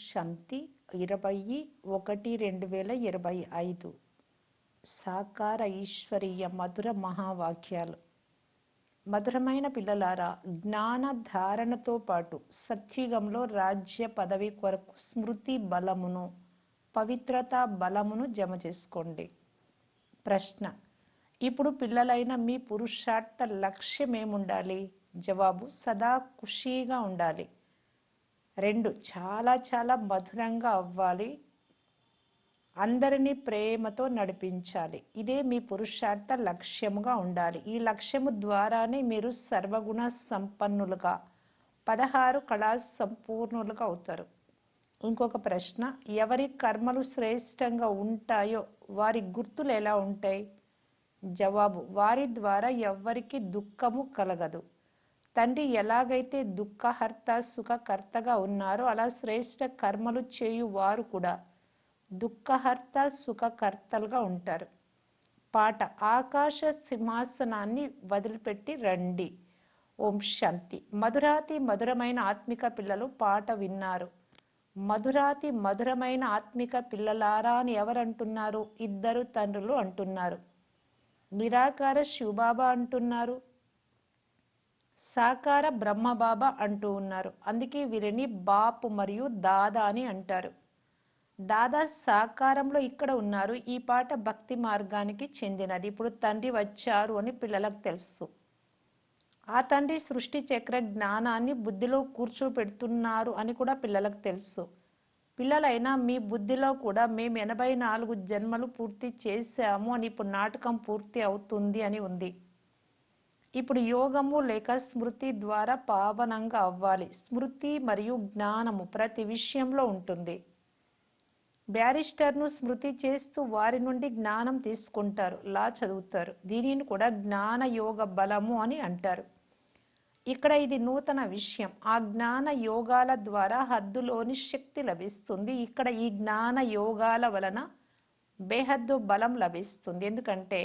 శాంతి 20/1/2025 సాకార ఈశ్వరీయ మధుర మహావాక్యాలు. మధురమైన పిల్లలారా, జ్ఞాన ధారణతో పాటు సత్యుగంలో రాజ్య పదవి కొరకు స్మృతి బలమును, పవిత్రతా బలమును జమ చేసుకోండి. ప్రశ్న: ఇప్పుడు పిల్లలైన మీ పురుషార్థ లక్ష్యం ఏముండాలి? జవాబు: సదా ఖుషీగా ఉండాలి. 2. చాలా చాలా మధురంగా అవ్వాలి. అందరినీ ప్రేమతో నడిపించాలి. ఇదే మీ పురుషార్థ లక్ష్యముగా ఉండాలి. ఈ లక్ష్యము ద్వారానే మీరు సర్వగుణ సంపన్నులుగా 16 కళా సంపూర్ణులుగా అవుతారు. ఇంకొక ప్రశ్న: ఎవరి కర్మలు శ్రేష్టంగా ఉంటాయో వారి గుర్తులు ఎలా ఉంటాయి? జవాబు: వారి ద్వారా ఎవ్వరికి దుఃఖము కలగదు. తండ్రి ఎలాగైతే దుఃఖహర్త సుఖకర్తగా ఉన్నారో అలా శ్రేష్ట కర్మలు చేయు వారు కూడా దుఃఖహర్త సుఖకర్తలుగా ఉంటారు. పాట: ఆకాశ సింహాసనాన్ని వదిలిపెట్టి రండి. ఓం శాంతి. మధురాతి మధురమైన ఆత్మిక పిల్లలు పాట విన్నారు. మధురాతి మధురమైన ఆత్మిక పిల్లలారా అని ఎవరంటున్నారు? ఇద్దరు తండ్రులు అంటున్నారు. నిరాకార శివబాబా అంటున్నారు, సాకార బ్రహ్మబాబా అంటూ ఉన్నారు. అందుకే వీరిని బాపు మరియు దాదా అని అంటారు. దాదా సాకారంలో ఇక్కడ ఉన్నారు. ఈ పాట భక్తి మార్గానికి చెందినది. ఇప్పుడు తండ్రి వచ్చారు అని పిల్లలకు తెలుసు. ఆ తండ్రి సృష్టి చక్ర జ్ఞానాన్ని బుద్ధిలో కూర్చోపెడుతున్నారు అని కూడా పిల్లలకు తెలుసు. పిల్లలైనా మీ బుద్ధిలో కూడా మేము 84 జన్మలు పూర్తి చేశాము అని, ఇప్పుడు నాటకం పూర్తి అవుతుంది అని ఉంది. ఇప్పుడు యోగము లేక స్మృతి ద్వారా పావనంగా అవ్వాలి. స్మృతి మరియు జ్ఞానము ప్రతి విషయంలో ఉంటుంది. బ్యారిస్టర్ను స్మృతి చేస్తూ వారి నుండి జ్ఞానం తీసుకుంటారు, లా చదువుతారు. దీనిని కూడా జ్ఞాన యోగ బలము అని అంటారు. ఇక్కడ ఇది నూతన విషయం. ఆ జ్ఞాన యోగాల ద్వారా హద్దులోని శక్తి లభిస్తుంది. ఇక్కడ ఈ జ్ఞాన యోగాల వలన బేహద్దు బలం లభిస్తుంది. ఎందుకంటే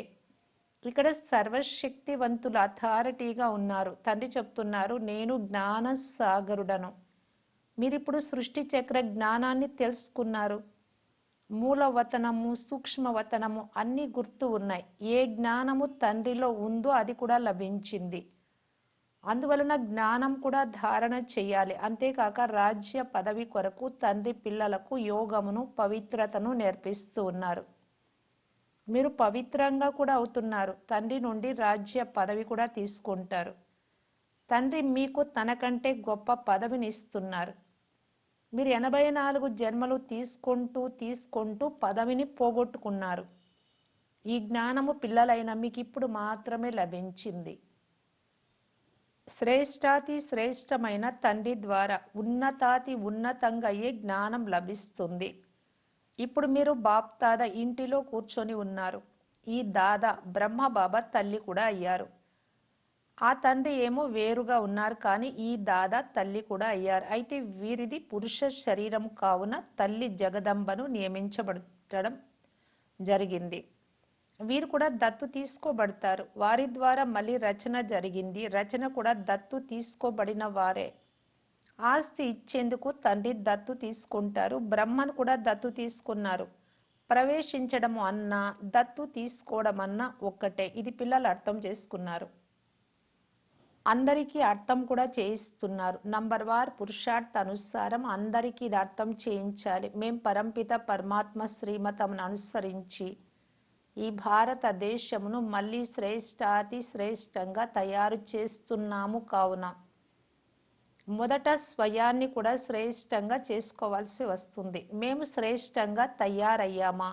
ఇక్కడ సర్వశక్తివంతుల అథారిటీగా ఉన్నారు. తండ్రి చెప్తున్నారు, నేను జ్ఞాన సాగరుడను. మీరిప్పుడు సృష్టి చక్ర జ్ఞానాన్ని తెలుసుకున్నారు. మూలవతనము, సూక్ష్మవతనము అన్నీ గుర్తు ఉన్నాయి. ఏ జ్ఞానము తండ్రిలో ఉందో అది కూడా లభించింది. అందువలన జ్ఞానం కూడా ధారణ చేయాలి. అంతేకాక రాజ్య పదవి కొరకు తండ్రి పిల్లలకు యోగమును, పవిత్రతను నేర్పిస్తూ ఉన్నారు. మీరు పవిత్రంగా కూడా అవుతున్నారు. తండ్రి నుండి రాజ్య పదవి కూడా తీసుకుంటారు. తండ్రి మీకు తనకంటే గొప్ప పదవిని ఇస్తున్నారు. మీరు 84 జన్మలు తీసుకుంటూ పదవిని పోగొట్టుకున్నారు. ఈ జ్ఞానము పిల్లలైన మీకు ఇప్పుడు మాత్రమే లభించింది. శ్రేష్టాతి శ్రేష్టమైన తండ్రి ద్వారా ఉన్నతాతి ఉన్నతంగా అయ్యే జ్ఞానం లభిస్తుంది. ఇప్పుడు మీరు బాప్ దాదా ఇంటిలో కూర్చొని ఉన్నారు. ఈ దాదా బ్రహ్మబాబా తల్లి కూడా అయ్యారు. ఆ తండ్రి ఏమో వేరుగా ఉన్నారు, కానీ ఈ దాదా తల్లి కూడా అయ్యారు. అయితే వీరిది పురుష శరీరం కావున తల్లి జగదంబను నియమించబడటం జరిగింది. వీరు కూడా దత్తు తీసుకోబడతారు. వారి ద్వారా మళ్ళీ రచన జరిగింది. రచన కూడా దత్తు తీసుకోబడిన వారే. ఆస్తి ఇచ్చేందుకు తండ్రి దత్తు తీసుకుంటారు. బ్రహ్మను కూడా దత్తు తీసుకున్నారు. ప్రవేశించడము అన్నా దత్తు తీసుకోవడం అన్నా ఒక్కటే. ఇది పిల్లలు అర్థం చేసుకున్నారు. అందరికీ అర్థం కూడా చేయిస్తున్నారు. నంబర్ వార్ పురుషార్థ అనుసారం అందరికీ ఇది అర్థం చేయించాలి. మేం పరంపిత పరమాత్మ శ్రీమతమును అనుసరించి ఈ భారతదేశమును మళ్ళీ శ్రేష్టాతి శ్రేష్టంగా తయారు చేస్తున్నాము. కావున మొదట స్వయాన్ని కూడా శ్రేష్టంగా చేసుకోవాల్సి వస్తుంది. మేము శ్రేష్టంగా తయారయ్యామా?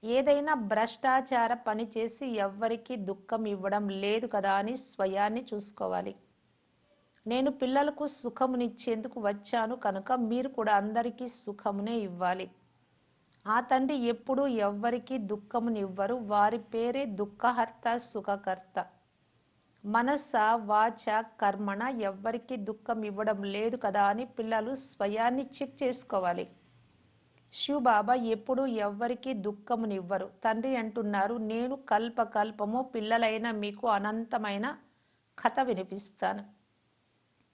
ఏదైనా భ్రష్టాచార పని చేసి ఎవ్వరికీ దుఃఖం ఇవ్వడం లేదు కదా అని స్వయాన్ని చూసుకోవాలి. నేను పిల్లలకు సుఖమునిచ్చేందుకు వచ్చాను కనుక మీరు కూడా అందరికీ సుఖమునే ఇవ్వాలి. ఆ తండ్రి ఎప్పుడూ ఎవ్వరికీ దుఃఖమునివ్వరు. వారి పేరే దుఃఖహర్త సుఖకర్త. మనస వాచ కర్మణ ఎవ్వరికీ దుఃఖం ఇవ్వడం లేదు కదా అని పిల్లలు స్వయాన్ని చెక్ చేసుకోవాలి. శివబాబా ఎప్పుడూ ఎవ్వరికీ దుఃఖమునివ్వరు. తండ్రి అంటున్నారు, నేను కల్పకల్పము పిల్లలైన మీకు అనంతమైన కథ వినిపిస్తాను.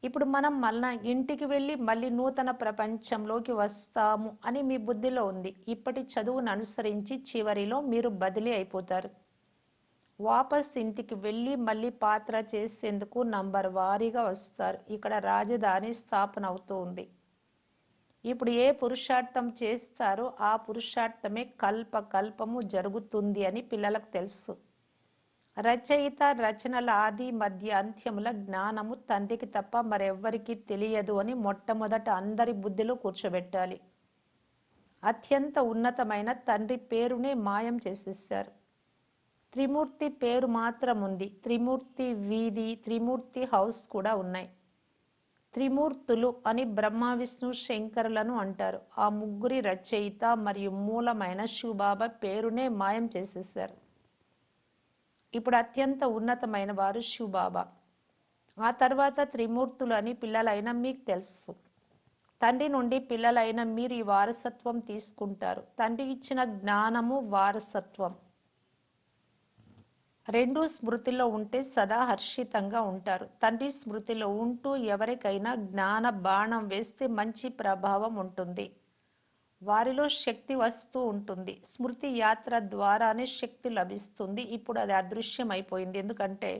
ఇప్పుడు మనం మళ్ళా ఇంటికి వెళ్ళి మళ్ళీ నూతన ప్రపంచంలోకి వస్తాము అని మీ బుద్ధిలో ఉంది. ఇప్పటి చదువును అనుసరించి చివరిలో మీరు బదిలీ అయిపోతారు. వాపస్ ఇంటికి వెళ్ళి మళ్ళీ పాత్ర చేసేందుకు నంబర్ వారీగా వస్తారు. ఇక్కడ రాజధాని స్థాపన అవుతూ ఉంది. ఇప్పుడు ఏ పురుషార్థం చేస్తారో ఆ పురుషార్థమే కల్పము జరుగుతుంది అని పిల్లలకు తెలుసు. రచయిత రచనల ఆది మధ్య అంత్యముల జ్ఞానము తండ్రికి తప్ప మరెవ్వరికీ తెలియదు అని మొట్టమొదట అందరి బుద్ధిలో కూర్చోబెట్టాలి. అత్యంత ఉన్నతమైన తండ్రి పేరునే మాయం చేసేసారు. త్రిమూర్తి పేరు మాత్రం ఉంది. త్రిమూర్తి వీధి, త్రిమూర్తి హౌస్ కూడా ఉన్నాయి. త్రిమూర్తులు అని బ్రహ్మ విష్ణు శంకరులను అంటారు. ఆ ముగ్గురి రచయిత మరియు మూలమైన శివబాబా పేరునే మాయం చేసేసారు. ఇప్పుడు అత్యంత ఉన్నతమైన వారు శివబాబా. ఆ తర్వాత త్రిమూర్తులు అని పిల్లలైన మీకు తెలుసు. తండ్రి నుండి పిల్లలైన మీరు ఈ వారసత్వం తీసుకుంటారు. తండ్రి ఇచ్చిన జ్ఞానము వారసత్వం రెండు స్మృతిలో ఉంటే సదా హర్షితంగా ఉంటారు. తండ్రి స్మృతిలో ఉంటూ ఎవరికైనా జ్ఞాన బాణం వేస్తే మంచి ప్రభావం ఉంటుంది. వారిలో శక్తి వస్తూ ఉంటుంది. స్మృతి యాత్ర ద్వారానే శక్తి లభిస్తుంది. ఇప్పుడు అది అదృశ్యమైపోయింది. ఎందుకంటే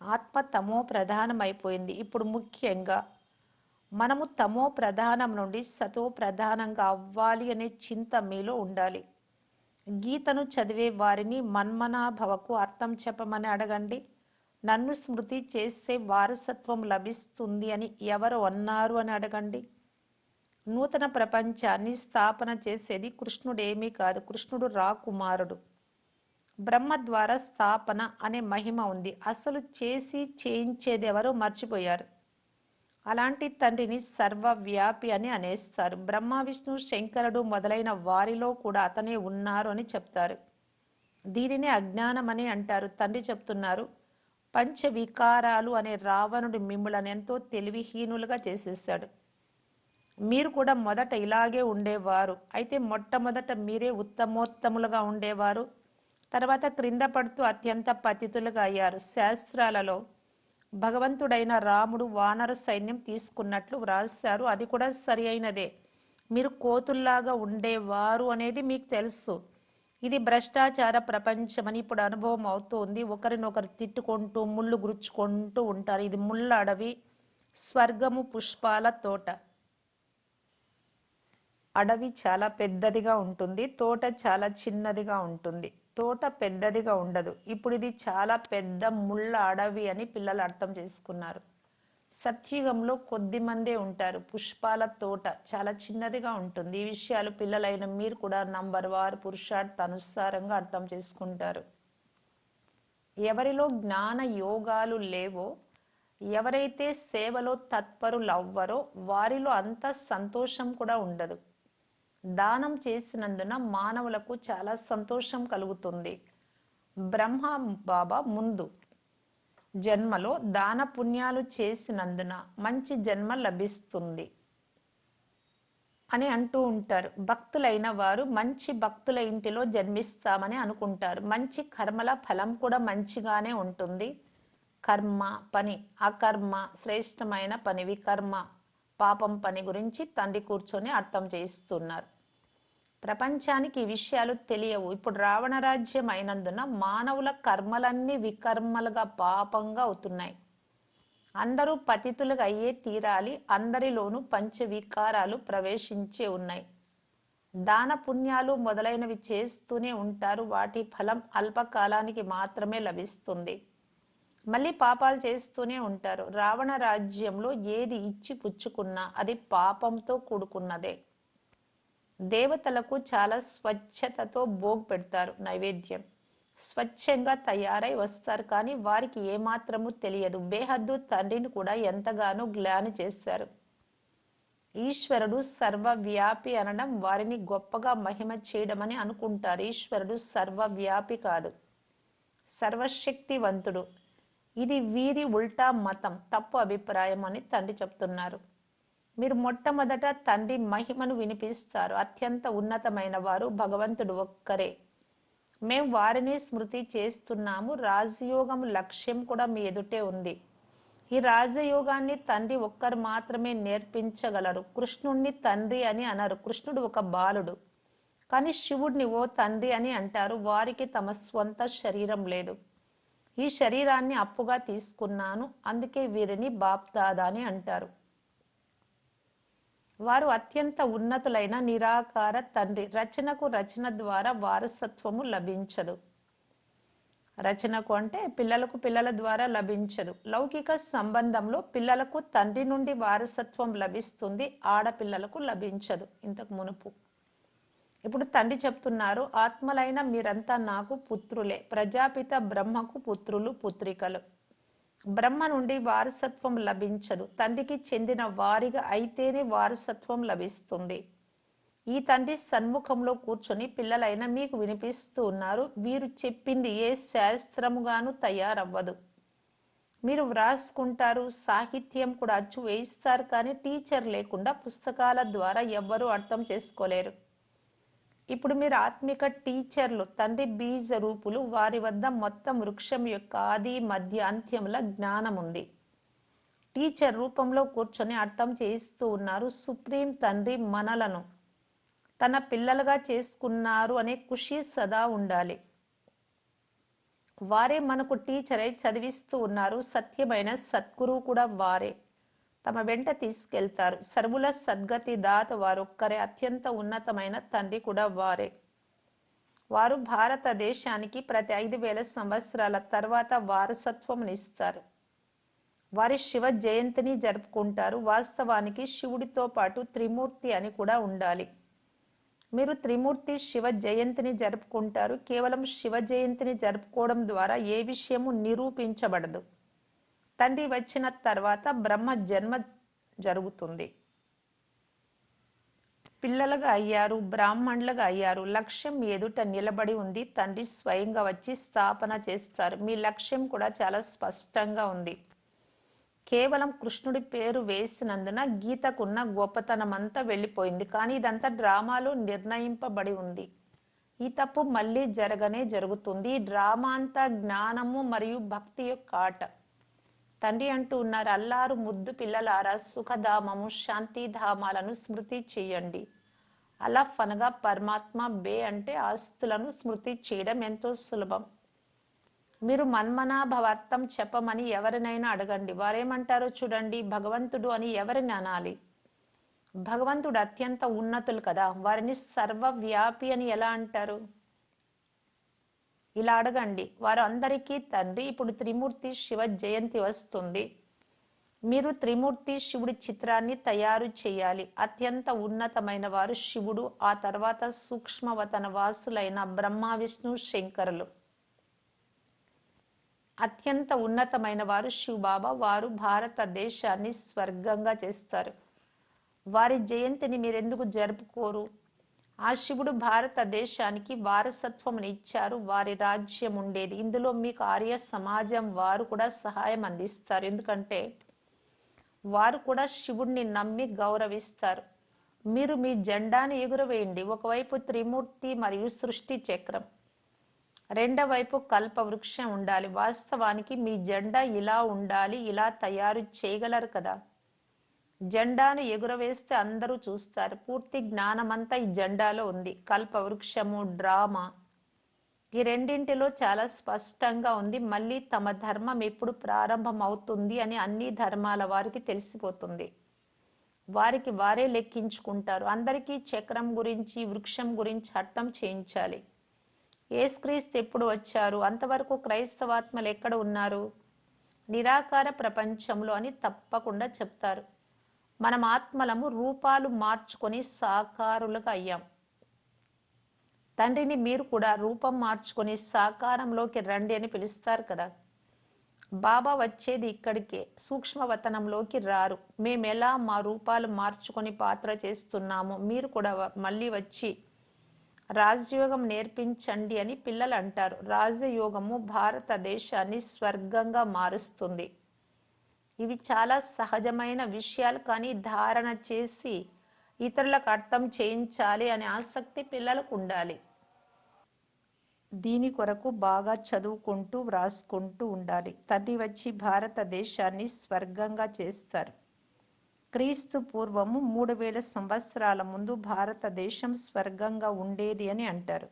ఆత్మ తమో ప్రధానం అయిపోయింది. ఇప్పుడు ముఖ్యంగా మనము తమో ప్రధానం నుండి సతో ప్రధానంగా అవ్వాలి అనే చింత మీలో ఉండాలి. గీతను చదివే వారిని మన్మనాభవకు అర్థం చెప్పమని అడగండి. నన్ను స్మృతి చేస్తే వారసత్వం లభిస్తుంది అని ఎవరు అన్నారు అని అడగండి. నూతన ప్రపంచాన్ని స్థాపన చేసేది కృష్ణుడేమీ కాదు. కృష్ణుడు రాకుమారుడు. బ్రహ్మ ద్వారా స్థాపన అనే మహిమ ఉంది. అసలు చేసి చేయించేది ఎవరో మర్చిపోయారు. అలాంటి తండ్రిని సర్వవ్యాపి అని అనేస్తారు. బ్రహ్మ విష్ణు శంకరుడు మొదలైన వారిలో కూడా అతనే ఉన్నారు అని చెప్తారు. దీనిని అజ్ఞానం అని అంటారు. తండ్రి చెప్తున్నారు, పంచవికారాలు అనే రావణుడు మిమ్మల్ని ఎంతో తెలివిహీనులుగా చేసేసాడు. మీరు కూడా మొదట ఇలాగే ఉండేవారు. అయితే మొట్టమొదట మీరే ఉత్తమోత్తములుగా ఉండేవారు. తర్వాత క్రింద పడుతూ అత్యంత పతితులుగా అయ్యారు. శాస్త్రాలలో భగవంతుడైన రాముడు వానర సైన్యం తీసుకున్నట్లు వ్రాశారు. అది కూడా సరి అయినదే. మీరు కోతుల్లాగా ఉండేవారు అనేది మీకు తెలుసు. ఇది భ్రష్టాచార ప్రపంచం అని ఇప్పుడు అనుభవం అవుతోంది. ఒకరినొకరు తిట్టుకుంటూ ముళ్ళు గుచ్చుకుంటూ ఉంటారు. ఇది ముళ్ళ అడవి, స్వర్గము పుష్పాల తోట. అడవి చాలా పెద్దదిగా ఉంటుంది. తోట చాలా చిన్నదిగా ఉంటుంది. తోట పెద్దదిగా ఉండదు. ఇప్పుడు ఇది చాలా పెద్ద ముళ్ళ అడవి అని పిల్లలు అర్థం చేసుకున్నారు. సత్యుగంలో కొద్ది మందే ఉంటారు. పుష్పాల తోట చాలా చిన్నదిగా ఉంటుంది. ఈ విషయాలు పిల్లలైన మీరు కూడా నంబర్ వారు పురుషార్థ అనుసారంగా అర్థం చేసుకుంటారు. ఎవరిలో జ్ఞాన యోగాలు లేవో, ఎవరైతే సేవలో తత్పరులవ్వరో వారిలో అంత సంతోషం కూడా ఉండదు. దానం చేసినందున మానవులకు చాలా సంతోషం కలుగుతుంది. బ్రహ్మ బాబా ముందు జన్మలో దాన పుణ్యాలు చేసినందున మంచి జన్మ లభిస్తుంది అని అంటూ ఉంటారు. భక్తులైన వారు మంచి భక్తుల ఇంటిలో జన్మిస్తామని అనుకుంటారు. మంచి కర్మల ఫలం కూడా మంచిగానే ఉంటుంది. కర్మ పని, అకర్మ శ్రేష్టమైన పని, వికర్మ పాపం పని గురించి తండ్రి కూర్చొని అర్థం చేయిస్తున్నారు. ప్రపంచానికి ఈ విషయాలు తెలియవు. ఇప్పుడు రావణ రాజ్యం అయినందున మానవుల కర్మలన్నీ వికర్మలుగా పాపంగా అవుతున్నాయి. అందరూ పతితులుగా అయ్యే తీరాలి. అందరిలోనూ పంచవికారాలు ప్రవేశించే ఉన్నాయి. దాన పుణ్యాలు మొదలైనవి చేస్తూనే ఉంటారు. వాటి ఫలం అల్పకాలానికి మాత్రమే లభిస్తుంది. మళ్ళీ పాపాలు చేస్తూనే ఉంటారు. రావణ రాజ్యంలో ఏది ఇచ్చి పుచ్చుకున్నా అది పాపంతో కూడుకున్నదే. దేవతలకు చాలా స్వచ్ఛతతో భోగ్ పెడతారు, నైవేద్యం. స్వచ్ఛంగా తయారై వస్తారు. కానీ వారికి ఏమాత్రము తెలియదు. బేహద్దు తండ్రిని కూడా ఎంతగానో గ్లాని చేస్తారు. ఈశ్వరుడు సర్వవ్యాపి అనడం వారిని గొప్పగా మహిమ చేయడమని అనుకుంటారు. ఈశ్వరుడు సర్వవ్యాపి కాదు, సర్వశక్తివంతుడు. ఇది వీరి ఉల్టా మతం, తప్పు అభిప్రాయం అని తండ్రి చెప్తున్నారు. మీరు మొట్టమొదట తండ్రి మహిమను వినిపిస్తారు. అత్యంత ఉన్నతమైన వారు భగవంతుడు ఒక్కరే. మేము వారిని స్మృతి చేస్తున్నాము. రాజయోగం లక్ష్యం కూడా మీ ఎదుటే ఉంది. ఈ రాజయోగాన్ని తండ్రి ఒక్కరు మాత్రమే నేర్పించగలరు. కృష్ణుణ్ణి తండ్రి అని అనరు. కృష్ణుడు ఒక బాలుడు. కానీ శివుడిని ఓ తండ్రి అని అంటారు. వారికి తమ స్వంత శరీరం లేదు. ఈ శరీరాన్ని అప్పుగా తీసుకున్నాను, అందుకే వీరిని బాప్దాదా అని అంటారు. వారు అత్యంత ఉన్నతులైన నిరాకార తండ్రి. రచనకు రచన ద్వారా వారసత్వము లభించదు. రచనకు అంటే పిల్లలకు పిల్లల ద్వారా లభించదు. లౌకిక సంబంధంలో పిల్లలకు తండ్రి నుండి వారసత్వం లభిస్తుంది, ఆడపిల్లలకు లభించదు. ఇంతకు మునుపు ఇప్పుడు తండ్రి చెప్తున్నారు, ఆత్మలైన మీరంతా నాకు పుత్రులే. ప్రజాపిత బ్రహ్మకు పుత్రులు పుత్రికలు. బ్రహ్మ నుండి వారసత్వం లభించదు. తండ్రికి చెందిన వారిగా అయితేనే వారసత్వం లభిస్తుంది. ఈ తండ్రి సన్ముఖంలో కూర్చొని పిల్లలైన మీకు వినిపిస్తూ ఉన్నారు. వీరు చెప్పింది ఏ శాస్త్రముగాను తయారవ్వదు. మీరు వ్రాసుకుంటారు, సాహిత్యం కూడా అచ్చు వేయిస్తారు, కానీ టీచర్ లేకుండా పుస్తకాల ద్వారా ఎవ్వరూ అర్థం చేసుకోలేరు. ఇప్పుడు మీరు ఆత్మిక టీచర్లు, తండ్రి బీజ రూపులు. వారి వద్ద మొత్తం వృక్షం యొక్క ఆది మధ్య అంత్యముల జ్ఞానం ఉంది. టీచర్ రూపంలో కూర్చొని అర్థం చేయిస్తూ ఉన్నారు. సుప్రీం తండ్రి మనలను తన పిల్లలుగా చేసుకున్నారు అనే ఖుషి సదా ఉండాలి. వారే మనకు టీచర్ అయి చదివిస్తూ ఉన్నారు. సత్యమైన సద్గురువు కూడా వారే తమ వెంట తీసుకెళ్తారు. సర్వుల సద్గతి దాత వారొక్కరే. అత్యంత ఉన్నతమైన తండ్రి కూడా వారే. వారు భారతదేశానికి ప్రతి 5,000 సంవత్సరాల తర్వాత వారసత్వంనిస్తారు. వారి శివ జయంతిని జరుపుకుంటారు. వాస్తవానికి శివుడితో పాటు త్రిమూర్తి అని కూడా ఉండాలి. మీరు త్రిమూర్తి శివ జయంతిని జరుపుకుంటారు. కేవలం శివ జయంతిని జరుపుకోవడం ద్వారా ఏ విషయము నిరూపించబడదు. తండ్రి వచ్చిన తర్వాత బ్రహ్మ జన్మ జరుగుతుంది. పిల్లలుగా అయ్యారు, బ్రాహ్మణులుగా అయ్యారు. లక్ష్యం ఎదుట నిలబడి ఉంది. తండ్రి స్వయంగా వచ్చి స్థాపన చేస్తారు. మీ లక్ష్యం కూడా చాలా స్పష్టంగా ఉంది. కేవలం కృష్ణుడి పేరు వేసినందున గీతకున్న గొప్పతనమంతా వెళ్ళిపోయింది. కానీ ఇదంతా డ్రామాలో నిర్ణయింపబడి ఉంది. ఈ తప్పు మళ్ళీ జరగనే జరుగుతుంది. ఈ డ్రామా అంతా జ్ఞానము మరియు భక్తి యొక్క ఆట. తండ్రి అంటూ ఉన్నారు, అల్లారు ముద్దు పిల్లలారా, సుఖధామము శాంతిధామాలను స్మృతి చేయండి. అలఫ్ అనగా పరమాత్మ, బే అంటే ఆస్తులను స్మృతి చేయడం ఎంతో సులభం. మీరు మన్మనాభవార్థం చెప్పమని ఎవరినైనా అడగండి. వారేమంటారో చూడండి. భగవంతుడు అని ఎవరిని అనాలి? భగవంతుడు అత్యంత ఉన్నతులు కదా, వారిని సర్వవ్యాపి అని ఎలా అంటారు? ఇలా అడగండి. వారు అందరికీ తండ్రి. ఇప్పుడు త్రిమూర్తి శివ జయంతి వస్తుంది. మీరు త్రిమూర్తి శివుడి చిత్రాన్ని తయారు చేయాలి. అత్యంత ఉన్నతమైన వారు శివుడు, ఆ తర్వాత సూక్ష్మవతన వాసులైన బ్రహ్మ విష్ణు శంకరులు. అత్యంత ఉన్నతమైన వారు శివబాబా. వారు భారతదేశాన్ని స్వర్గంగా చేస్తారు. వారి జయంతిని మీరెందుకు జరుపుకోరు? ఆ శివుడు భారతదేశానికి వారసత్వం ఇచ్చారు. వారి రాజ్యం ఉండేది. ఇందులో మీకు ఆర్య సమాజం వారు కూడా సహాయం అందిస్తారు. ఎందుకంటే వారు కూడా శివుడిని నమ్మి గౌరవిస్తారు. మీరు మీ జెండాను ఎగురవేయండి. ఒకవైపు త్రిమూర్తి మరియు సృష్టి చక్రం, రెండో వైపు కల్ప వృక్షం ఉండాలి. వాస్తవానికి మీ జెండా ఇలా ఉండాలి. ఇలా తయారు చేయగలరు కదా. జెండాను ఎగురవేస్తే అందరూ చూస్తారు. పూర్తి జ్ఞానమంతా ఈ జెండాలో ఉంది. కల్ప వృక్షము, డ్రామా, ఈ రెండింటిలో చాలా స్పష్టంగా ఉంది. మళ్ళీ తమ ధర్మం ఎప్పుడు ప్రారంభం అవుతుంది అని అన్ని ధర్మాల వారికి తెలిసిపోతుంది. వారికి వారే లెక్కించుకుంటారు. అందరికీ చక్రం గురించి, వృక్షం గురించి అర్థం చేయించాలి. యేసుక్రీస్తు ఎప్పుడు వచ్చారు? అంతవరకు క్రైస్తవాత్మలు ఎక్కడ ఉన్నారు? నిరాకార ప్రపంచంలో అని తప్పకుండా చెప్తారు. మనం ఆత్మలము రూపాలు మార్చుకొని సాకారులుగా అయ్యాం. తండ్రిని మీరు కూడా రూపం మార్చుకొని సాకారంలోకి రండి అని పిలుస్తారు కదా. బాబా వచ్చేది ఇక్కడికే, సూక్ష్మవతనంలోకి రారు. మేమెలా మా రూపాలు మార్చుకొని పాత్ర చేస్తున్నామో మీరు కూడా మళ్ళీ వచ్చి రాజయోగం నేర్పించండి అని పిల్లలు అంటారు. రాజయోగము భారతదేశాన్ని స్వర్గంగా మారుస్తుంది. ఇవి చాలా సహజమైన విషయాలు, కానీ ధారణ చేసి ఇతరులకు అర్థం చేయించాలి అనే ఆసక్తి పిల్లలకు ఉండాలి. దీని కొరకు బాగా చదువుకుంటూ వ్రాసుకుంటూ ఉండాలి. తండ్రి వచ్చి భారతదేశాన్ని స్వర్గంగా చేస్తారు. క్రీస్తు పూర్వము 3000 సంవత్సరాల ముందు భారతదేశం స్వర్గంగా ఉండేది అని అంటారు.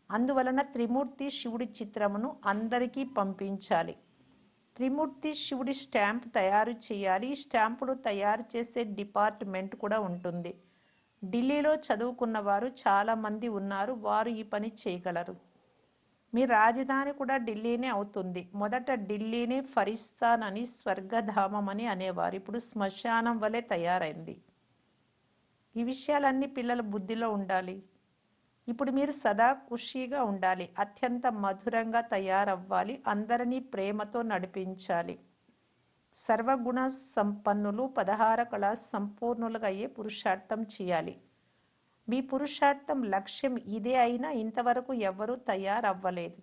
అందువలన త్రిమూర్తి శివుడి చిత్రమును అందరికీ పంపించాలి. త్రిమూర్తి శివుడి స్టాంప్ తయారు చేయాలి. స్టాంపులు తయారు చేసే డిపార్ట్మెంట్ కూడా ఉంటుంది. ఢిల్లీలో చదువుకున్న వారు చాలామంది ఉన్నారు. వారు ఈ పని చేయగలరు. మీ రాజధాని కూడా ఢిల్లీనే అవుతుంది. మొదట ఢిల్లీనే ఫరిస్తాన్ అని, స్వర్గధామం అని అనేవారు. ఇప్పుడు శ్మశానం వలె తయారైంది. ఈ విషయాలన్నీ పిల్లల బుద్ధిలో ఉండాలి. ఇప్పుడు మీరు సదా ఖుషీగా ఉండాలి. అత్యంత మధురంగా తయారవ్వాలి. అందరినీ ప్రేమతో నడిపించాలి. సర్వగుణ సంపన్నులు 16 కళా సంపూర్ణులుగా అయ్యే పురుషార్థం చేయాలి. మీ పురుషార్థం లక్ష్యం ఇదే అయినా ఇంతవరకు ఎవ్వరూ తయారవ్వలేదు.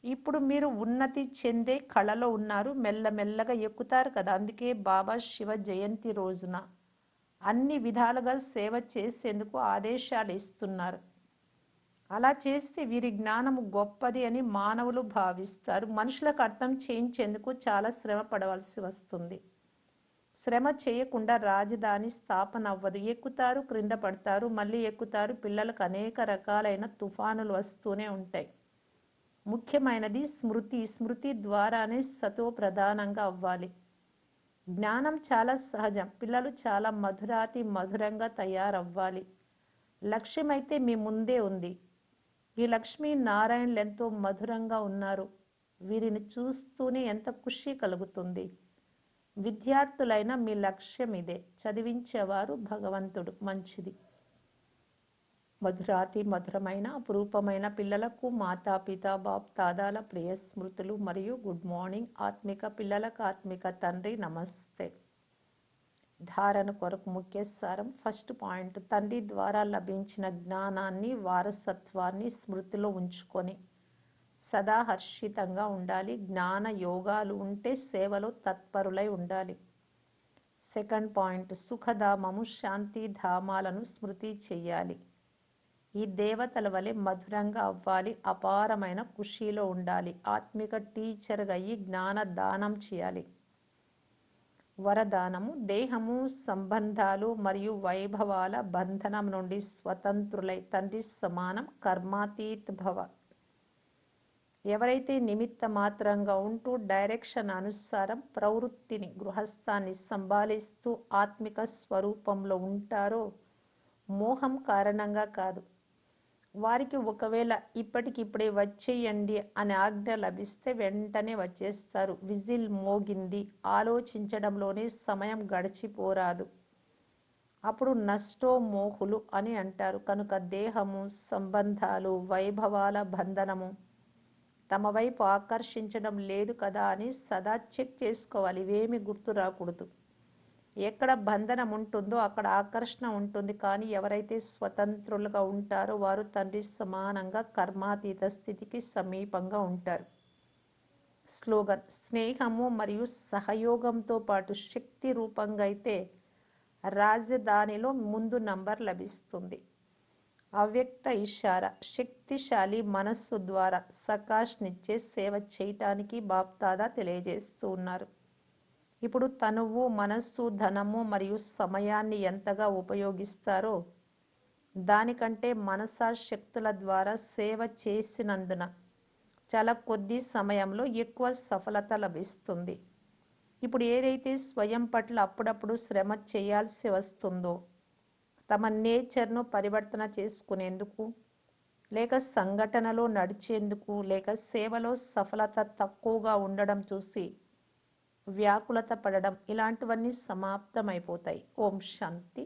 ఇప్పుడు మీరు ఉన్నతి చెందే కళలో ఉన్నారు. మెల్లమెల్లగా ఎక్కుతారు కదా. అందుకే బాబా శివ జయంతి రోజున అన్ని విధాలుగా సేవ చేసేందుకు ఆదేశాలు ఇస్తున్నారు. అలా చేస్తే వీరి జ్ఞానము గొప్పది అని మానవులు భావిస్తారు. మనుషులకు అర్థం చేయించేందుకు చాలా శ్రమ పడవలసి వస్తుంది. శ్రమ చేయకుండా రాజధాని స్థాపన అవ్వదు. ఎక్కుతారు, క్రింద పడతారు, మళ్ళీ ఎక్కుతారు. పిల్లలకు అనేక రకాలైన తుఫానులు వస్తూనే ఉంటాయి. ముఖ్యమైనది స్మృతి. స్మృతి ద్వారానే సతో ప్రధానంగా అవ్వాలి. జ్ఞానం చాలా సహజం. పిల్లలు చాలా మధురాతి మధురంగా తయారవ్వాలి. లక్ష్యమైతే మీ ముందే ఉంది. ఈ లక్ష్మీ నారాయణులు ఎంతో మధురంగా ఉన్నారు. వీరిని చూస్తూనే ఎంత ఖుషి కలుగుతుంది. విద్యార్థులైన మీ లక్ష్యం ఇదే. చదివించేవారు భగవంతుడు. మంచిది. మధురాతి మధురమైన అపురూపమైన పిల్లలకు మాతాపిత బాప్దాదాల ప్రియ స్మృతులు మరియు గుడ్ మార్నింగ్. ఆత్మిక పిల్లలకు ఆత్మిక తండ్రి నమస్తే. ధారణ కొరకు ముఖ్య సారం. ఫస్ట్ పాయింట్, తండ్రి ద్వారా లభించిన జ్ఞానాన్ని, వారసత్వాన్ని స్మృతిలో ఉంచుకొని సదా హర్షితంగా ఉండాలి. జ్ఞాన యోగాలు ఉంటే సేవలో తత్పరులై ఉండాలి. సెకండ్ పాయింట్, సుఖధామము శాంతి ధామాలను స్మృతి చెయ్యాలి. ఈ దేవతల వలె మధురంగా అవ్వాలి. అపారమైన ఖుషీలో ఉండాలి. ఆత్మిక టీచర్గా అయ్యి జ్ఞాన దానం చేయాలి. వరదానము, దేహము, సంబంధాలు మరియు వైభవాల బంధనం నుండి స్వతంత్రులై తండ్రి సమానం కర్మాతీత్ భవ. ఎవరైతే నిమిత్త మాత్రంగా ఉంటూ డైరెక్షన్ అనుసారం ప్రవృత్తిని, గృహస్థాన్ని సంభాళిస్తూ ఆత్మిక స్వరూపంలో ఉంటారో, మోహం కారణంగా కాదు, వారికి ఒకవేళ ఇప్పటికిప్పుడే వచ్చేయండి అనే ఆజ్ఞ లభిస్తే వెంటనే వచ్చేస్తారు. విజిల్ మోగింది, ఆలోచించడంలోనే సమయం గడిచిపోరాదు. అప్పుడు నష్టో మోహులు అని అంటారు. కనుక దేహము, సంబంధాలు, వైభవాల బంధనము తమ వైపు ఆకర్షించడం లేదు కదా అని సదా చెక్ చేసుకోవాలి. ఇవేమి గుర్తు రాకూడదు. ఎక్కడ బంధనం ఉంటుందో అక్కడ ఆకర్షణ ఉంటుంది. కానీ ఎవరైతే స్వతంత్రులుగా ఉంటారో వారు తండ్రి సమానంగా కర్మాతీత స్థితికి సమీపంగా ఉంటారు. స్లోగన్, స్నేహము మరియు సహయోగంతో పాటు శక్తి రూపంగా అయితే రాజధానిలో ముందు నంబర్ లభిస్తుంది. అవ్యక్త ఇషారా, శక్తిశాలి మనస్సు ద్వారా సకాష్నిచ్చే సేవ చేయటానికి బాప్దాదా తెలియజేస్తూ ఉన్నారు. ఇప్పుడు తనువు, మనస్సు, ధనము మరియు సమయాన్ని ఎంతగా ఉపయోగిస్తారో దానికంటే మనసా శక్తుల ద్వారా సేవ చేసినందున చాలా కొద్ది సమయంలో ఎక్కువ సఫలత లభిస్తుంది. ఇప్పుడు ఏదైతే స్వయం పట్ల అప్పుడప్పుడు శ్రమ చేయాల్సి వస్తుందో, తమ నేచర్ను పరివర్తన చేసుకునేందుకు, లేక సంఘటనలో నడిచేందుకు, లేక సేవలో సఫలత తక్కువగా ఉండడం చూసి వ్యాకులత పడడం, ఇలాంటివన్నీ సమాప్తమైపోతాయి. ఓం శాంతి.